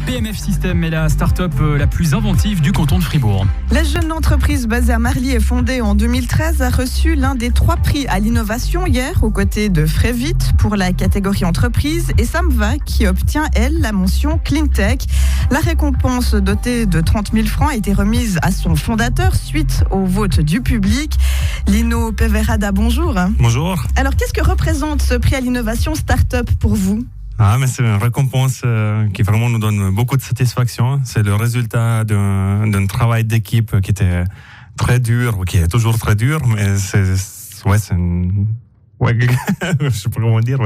PMF System est la start-up la plus inventive du canton de Fribourg. La jeune entreprise basée à Marly et fondée en 2013 a reçu l'un des 3 prix à l'innovation hier aux côtés de Frévit pour la catégorie entreprise et Samva qui obtient, elle, la mention Clean Tech. La récompense dotée de 30 000 francs a été remise à son fondateur suite au vote du public. Lino Peverada, bonjour. Bonjour. Alors, qu'est-ce que représente ce prix à l'innovation start-up pour vous ? Mais c'est une récompense qui vraiment nous donne beaucoup de satisfaction. C'est le résultat d'un travail d'équipe qui était très dur, qui est toujours très dur, mais c'est je sais pas comment dire,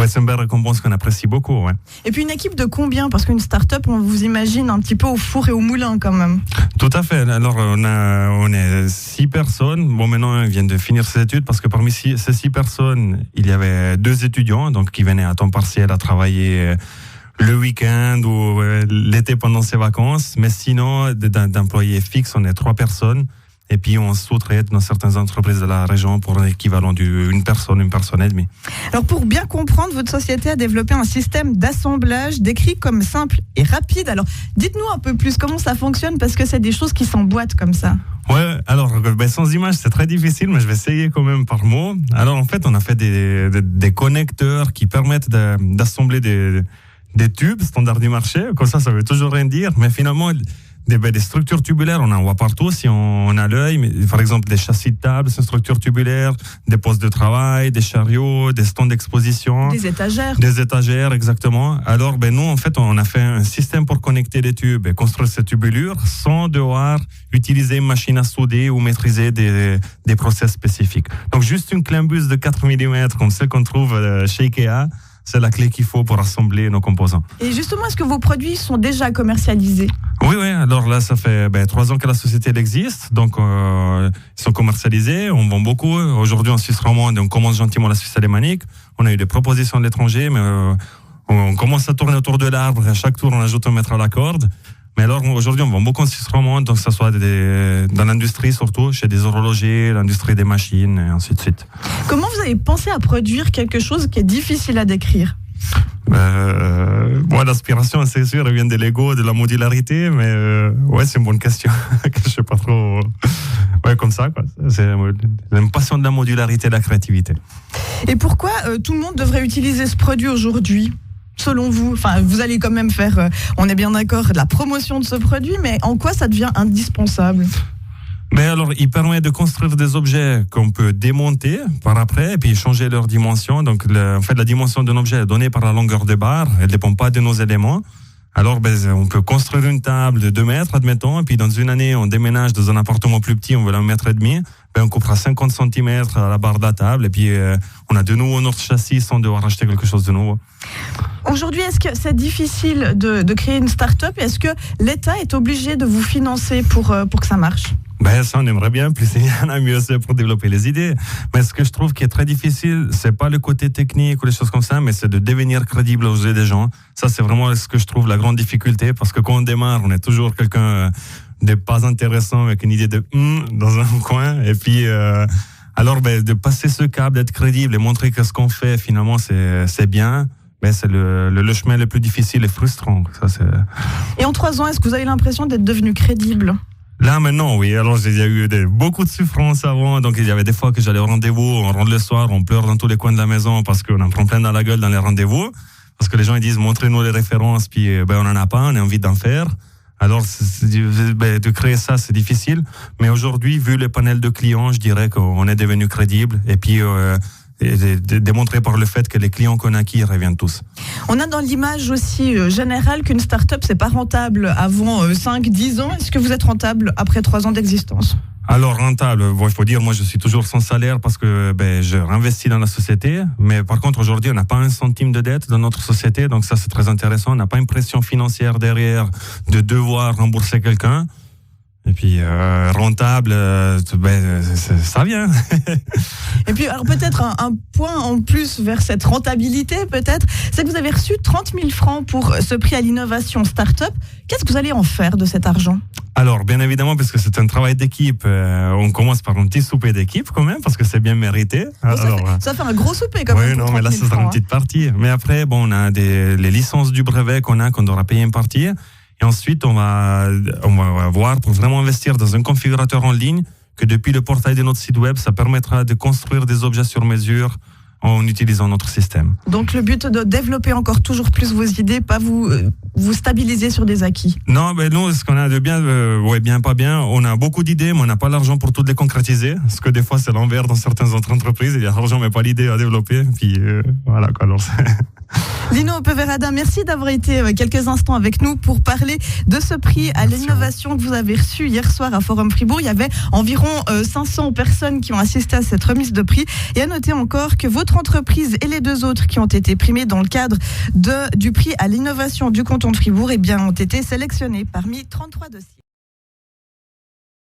c'est une belle récompense qu'on apprécie beaucoup. Ouais. Et puis une équipe de combien ? Parce qu'une start-up, on vous imagine un petit peu au four et au moulin quand même. Tout à fait. Alors on est 6 personnes. Bon, maintenant ils viennent de finir ses études parce que parmi ces 6 personnes, il y avait 2 étudiants donc qui venaient à temps partiel à travailler le week-end ou l'été pendant ses vacances. Mais sinon, d'employés fixes, on est 3 personnes. Et puis, on sous-traite dans certaines entreprises de la région pour l'équivalent d'une personne et demie. Alors, pour bien comprendre, votre société a développé un système d'assemblage décrit comme simple et rapide. Alors, dites-nous un peu plus comment ça fonctionne parce que c'est des choses qui s'emboîtent comme ça. Ouais, alors, sans image, c'est très difficile, mais je vais essayer quand même par mots. Alors, en fait, on a fait des connecteurs qui permettent d'assembler des tubes standards du marché. Comme ça veut toujours rien dire, mais finalement, des structures tubulaires, on en voit partout si on a l'œil. Mais, par exemple, des châssis de table, c'est une structure tubulaire, des postes de travail, des chariots, des stands d'exposition. Des étagères. Des étagères, exactement. Alors, nous, en fait, on a fait un système pour connecter les tubes et construire ces tubulures sans devoir utiliser une machine à souder ou maîtriser des process spécifiques. Donc, juste une climbuse de 4 mm, comme celle qu'on trouve chez Ikea, c'est la clé qu'il faut pour assembler nos composants. Et justement, est-ce que vos produits sont déjà commercialisés ? Oui. Alors là, ça fait 3 ans que la société existe. Donc, ils sont commercialisés. On vend beaucoup. Aujourd'hui, en Suisse romande, on commence gentiment la Suisse alémanique. On a eu des propositions de l'étranger, mais on commence à tourner autour de l'arbre. À chaque tour, on ajoute un mètre à la corde. Mais alors, aujourd'hui, on vend beaucoup en Suisse romande, donc que ce soit dans l'industrie surtout, chez des horlogers, l'industrie des machines, et ainsi de suite. Comment vous avez pensé à produire quelque chose qui est difficile à décrire ? L'inspiration, c'est sûr, elle vient des Lego, de la modularité, mais c'est une bonne question. Je sais pas trop. Comme ça, quoi. C'est une passion de la modularité et de la créativité. Et pourquoi tout le monde devrait utiliser ce produit aujourd'hui ? Selon vous, vous allez quand même faire, on est bien d'accord, de la promotion de ce produit, mais en quoi ça devient indispensable ? Mais alors, il permet de construire des objets qu'on peut démonter par après et puis changer leur dimension. Donc, la dimension d'un objet est donnée par la longueur de barre, elle ne dépend pas de nos éléments. Alors, on peut construire une table de 2 mètres, admettons, et puis dans une année, on déménage dans un appartement plus petit, on veut 1,5 mètre, on coupera 50 cm à la barre de la table, et puis on a de nouveau notre châssis sans devoir acheter quelque chose de nouveau. Aujourd'hui, est-ce que c'est difficile de créer une start-up ? Est-ce que l'État est obligé de vous financer pour que ça marche ? Ça, on aimerait bien, plus il y en a mieux c'est pour développer les idées. Mais ce que je trouve qui est très difficile, c'est pas le côté technique ou les choses comme ça, mais c'est de devenir crédible aux yeux des gens. Ça, c'est vraiment ce que je trouve la grande difficulté, parce que quand on démarre, on est toujours quelqu'un de pas intéressant avec une idée de dans un coin, et puis alors de passer ce cap, d'être crédible et montrer que ce qu'on fait finalement c'est bien. C'est le chemin le plus difficile et frustrant. Ça, c'est... Et en 3 ans, est-ce que vous avez l'impression d'être devenu crédible ? Là, maintenant, oui. Alors, il y a eu beaucoup de souffrance avant. Donc, il y avait des fois que j'allais au rendez-vous, on rentre le soir, on pleure dans tous les coins de la maison parce qu'on en prend plein dans la gueule dans les rendez-vous. Parce que les gens, ils disent, montrez-nous les références, puis on en a pas, on a envie d'en faire. Alors, de créer ça, c'est difficile. Mais aujourd'hui, vu le panel de clients, je dirais qu'on est devenu crédible. Et puis, démontré par le fait que les clients qu'on acquis, ils reviennent tous. On a dans l'image aussi générale qu'une start-up, c'est pas rentable avant 5-10 ans. Est-ce que vous êtes rentable après 3 ans d'existence ? Alors, rentable, il faut dire, moi, je suis toujours sans salaire parce que je réinvestis dans la société. Mais par contre, aujourd'hui, on n'a pas 1 centime de dette dans notre société. Donc ça, c'est très intéressant. On n'a pas une pression financière derrière de devoir rembourser quelqu'un. Et puis rentable, ça vient. Et puis alors peut-être un point en plus vers cette rentabilité peut-être, c'est que vous avez reçu 30 000 francs pour ce prix à l'innovation start-up. Qu'est-ce que vous allez en faire de cet argent ? Alors, bien évidemment, parce que c'est un travail d'équipe, on commence par un petit souper d'équipe quand même, parce que c'est bien mérité. Bon, ça fait un gros souper quand même. Oui, non, mais là, ce sera une petite partie. Mais après, on a les licences du brevet qu'on devra payer une partie. Et ensuite, on va voir pour vraiment investir dans un configurateur en ligne que depuis le portail de notre site web, ça permettra de construire des objets sur mesure en utilisant notre système. Donc le but est de développer encore toujours plus vos idées, pas vous stabiliser sur des acquis. Non, mais nous, ce qu'on a de bien, bien, pas bien, on a beaucoup d'idées, mais on n'a pas l'argent pour toutes les concrétiser. Parce que des fois, c'est l'envers dans certaines autres entreprises. Il y a l'argent, mais pas l'idée à développer. Puis voilà quoi. Alors, Lino Peverada, merci d'avoir été quelques instants avec nous pour parler de ce prix à l'innovation que vous avez reçu hier soir à Forum Fribourg. Il y avait environ 500 personnes qui ont assisté à cette remise de prix. Et à noter encore que votre entreprise et les 2 autres qui ont été primées dans le cadre du prix à l'innovation du canton de Fribourg ont été sélectionnés parmi 33 dossiers.